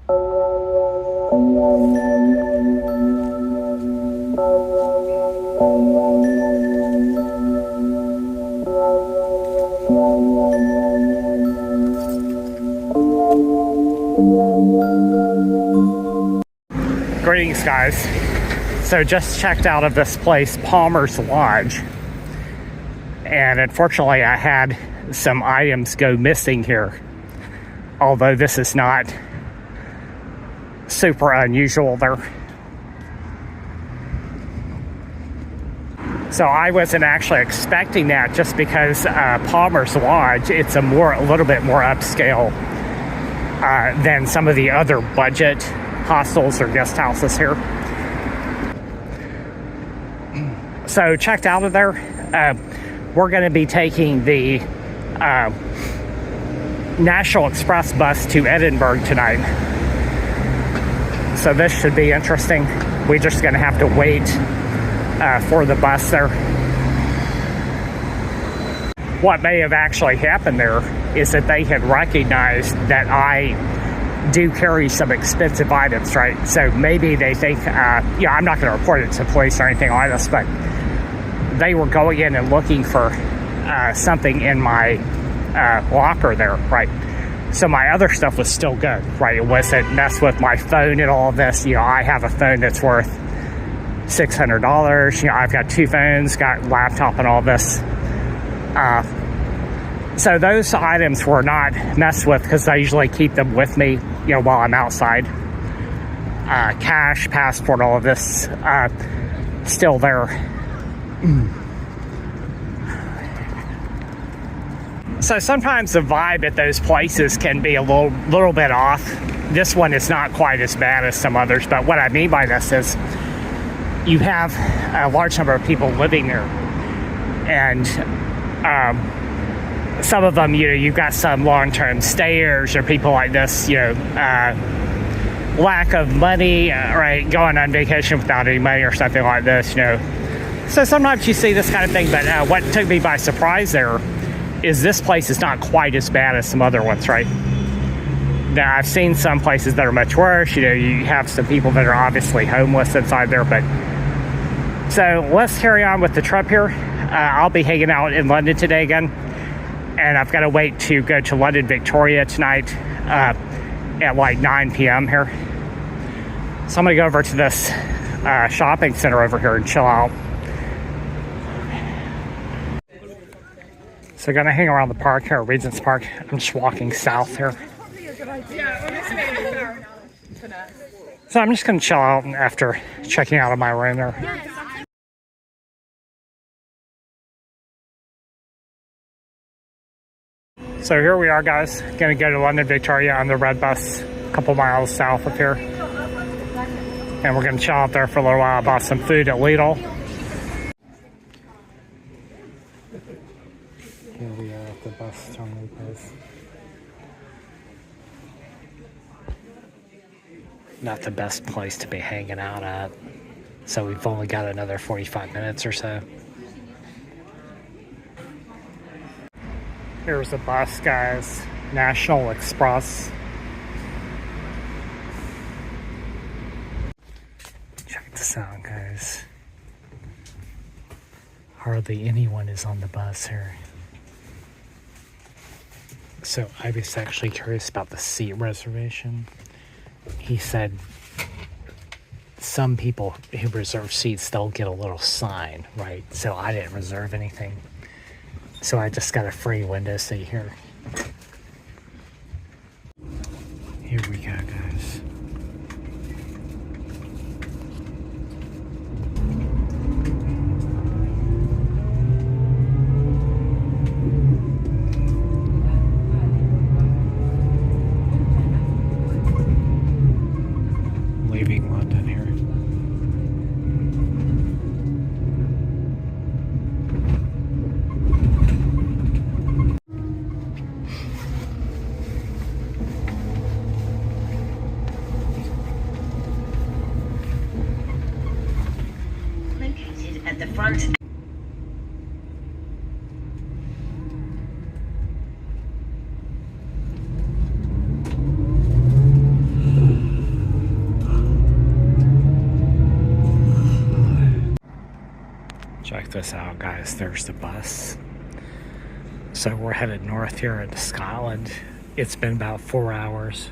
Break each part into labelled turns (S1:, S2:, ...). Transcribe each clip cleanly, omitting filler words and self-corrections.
S1: Greetings, guys. So just checked out of this place, Palmer's Lodge, and unfortunately I had some items go missing here, although this is not super unusual there. So I wasn't actually expecting that, just because Palmer's Lodge, it's a little bit more upscale than some of the other budget hostels or guest houses here. So checked out of there. We're going to be taking the National Express bus to Edinburgh tonight. So this should be interesting. We're just going to have to wait for the bus there. What may have actually happened there is that they had recognized that I do carry some expensive items, right? So maybe they think, I'm not going to report it to police or anything like this, but they were going in and looking for something in my locker there, right? So my other stuff was still good, right? It wasn't messed with my phone and all of this. I have a phone that's worth $600. I've got two phones, got laptop and all this. So those items were not messed with, because I usually keep them with me, while I'm outside. Cash, passport, all of this, still there. So sometimes the vibe at those places can be a little bit off. This one is not quite as bad as some others, but what I mean by this is you have a large number of people living there, and some of them, you've got some long-term stayers or people like this, lack of money, right, going on vacation without any money or something like this, So sometimes you see this kind of thing, but what took me by surprise there is this place is not quite as bad as some other ones, right? Now, I've seen some places that are much worse. You have some people that are obviously homeless inside there, but... So let's carry on with the trip here. I'll be hanging out in London today again, and I've got to wait to go to London Victoria tonight at like 9 p.m. here. So I'm going to go over to this shopping center over here and chill out. So going to hang around the park here, Regent's Park. I'm just walking south here. So I'm just going to chill out after checking out of my room there. So here we are, guys. Gonna go to London Victoria on the red bus, a couple miles south of here. And we're gonna chill out there for a little while. Bought some food at Lidl. Here we are at the bus terminal place. Not the best place to be hanging out at. So we've only got another 45 minutes or so. Here's the bus, guys. National Express. Check this out, guys. Hardly anyone is on the bus here. So I was actually curious about the seat reservation. He said some people who reserve seats, they'll get a little sign, right? So I didn't reserve anything. So I just got a free window seat here. Here we go, guys. Leaving London here.
S2: At the front.
S1: this out, guys. There's the bus. So we're headed north here into Scotland. It's been about 4 hours.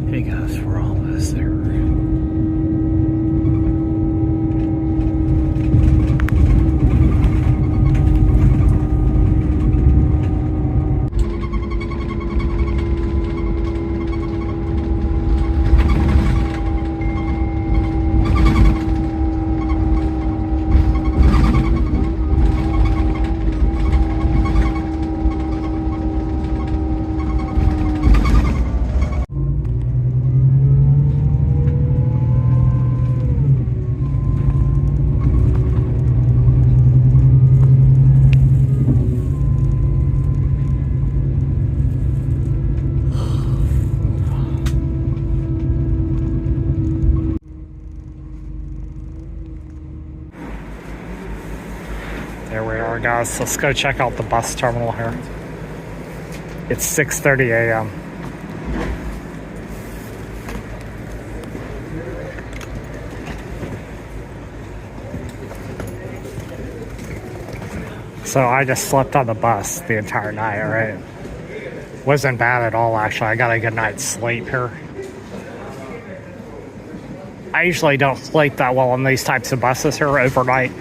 S1: Hey guys, we're almost there. There we are, guys. Let's go check out the bus terminal here. It's 6:30 a.m. So I just slept on the bus the entire night, right? Wasn't bad at all, actually. I got a good night's sleep here. I usually don't sleep that well on these types of buses here overnight.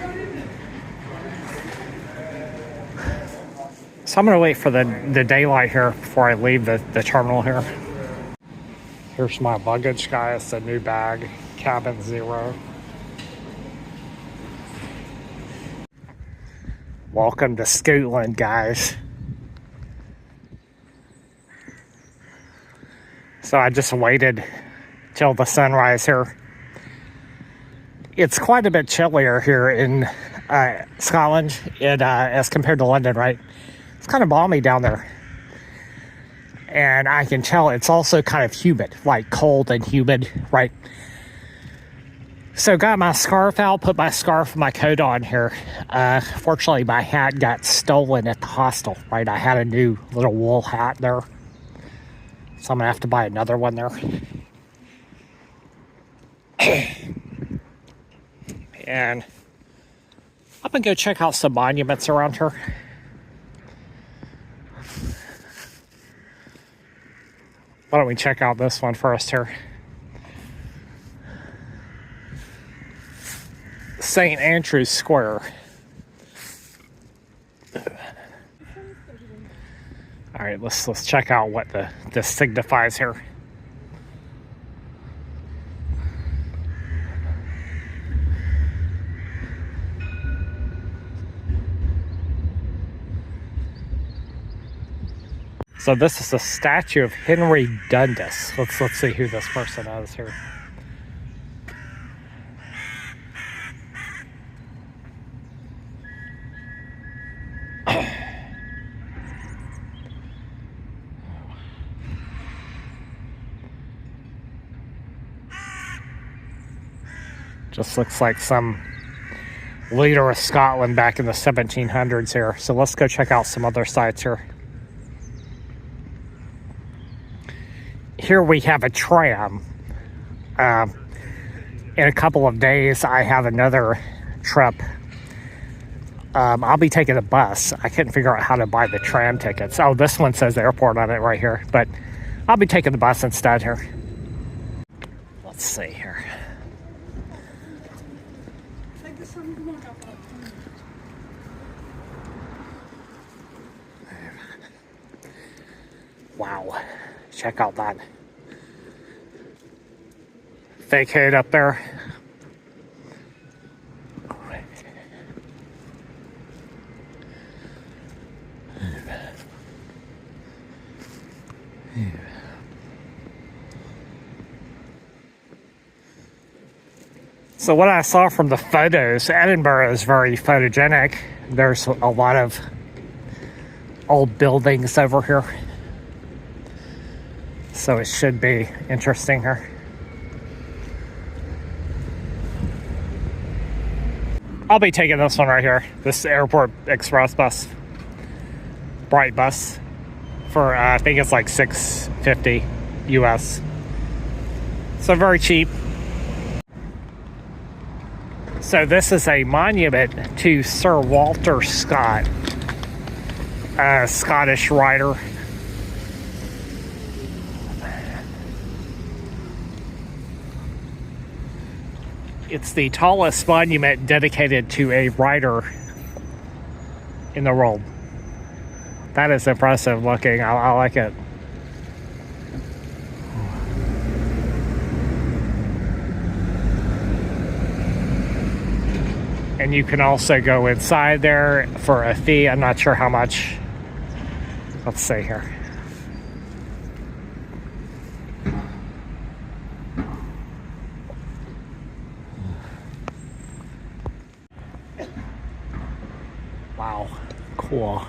S1: So I'm going to wait for the daylight here before I leave the terminal here. Here's my luggage, guys. The new bag, cabin 0. Welcome to Scotland, guys. So I just waited till the sunrise here. It's quite a bit chillier here in Scotland as compared to London, right? It's kind of balmy down there. And I can tell it's also kind of humid, like cold and humid, right? So got my scarf out, put my scarf and my coat on here. Fortunately, my hat got stolen at the hostel, right? I had a new little wool hat there. So I'm going to have to buy another one there. And I'm gonna go check out some monuments around here. Why don't we check out this one first here? St. Andrew's Square. All right, let's check out what this signifies here. So this is a statue of Henry Dundas. Let's see who this person is here. Just looks like some leader of Scotland back in the 1700s here. So let's go check out some other sites here. Here we have a tram. In a couple of days, I have another trip. I'll be taking a bus. I couldn't figure out how to buy the tram tickets. Oh, this one says airport on it right here. But I'll be taking the bus instead here. Let's see here. Wow, check out that fake head up there. So what I saw from the photos, Edinburgh is very photogenic. There's a lot of old buildings over here. So it should be interesting here. I'll be taking this one right here. This Airport Express bus. Bright bus. For, I think it's like $6.50 US. So very cheap. So this is a monument to Sir Walter Scott, a Scottish writer. It's the tallest monument dedicated to a writer in the world. That is impressive looking. I like it. And you can also go inside there for a fee. I'm not sure how much. Let's see here. Wow, cool.